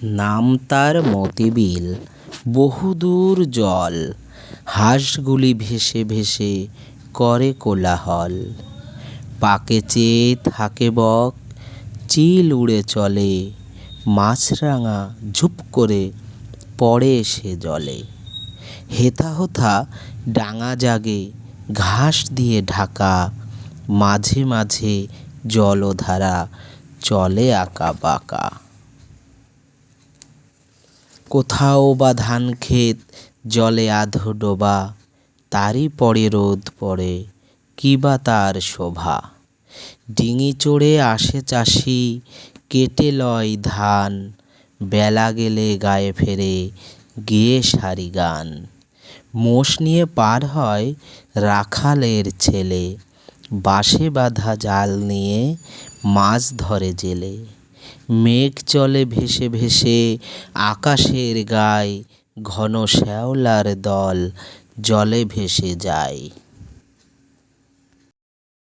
নাম তার মতিবিল, বহুদূর জল, হাঁসগুলি ভেসে ভেসে করে কোলাহল। পাকে চেয়ে থাকে বক, চিল উড়ে চলে, মাছরাঙা ঝুপ করে পড়ে সে জলে। হেথা হোথা ডাঙা জাগে, ঘাস দিয়ে ঢাকা, মাঝে মাঝে জলধারা চলে আঁকা বাঁকা। কোথাও বা ধান ক্ষেত জলে আধো ডোবা, তারই পরে রোদ পড়ে, কী বা তার শোভা। ডিঙি চড়ে আসে চাষি, কেটে লয় ধান, বেলা গেলে গায়ে ফেরে গেয়ে সারি গান। মোষ নিয়ে পার হয় রাখালের ছেলে, বাঁশে বাঁধা জাল নিয়ে মাছ ধরে জেলে। মেঘ চলে ভেসে ভেসে আকাশের গায়, ঘন শ্যাওলার দল জলে ভেসে যায়।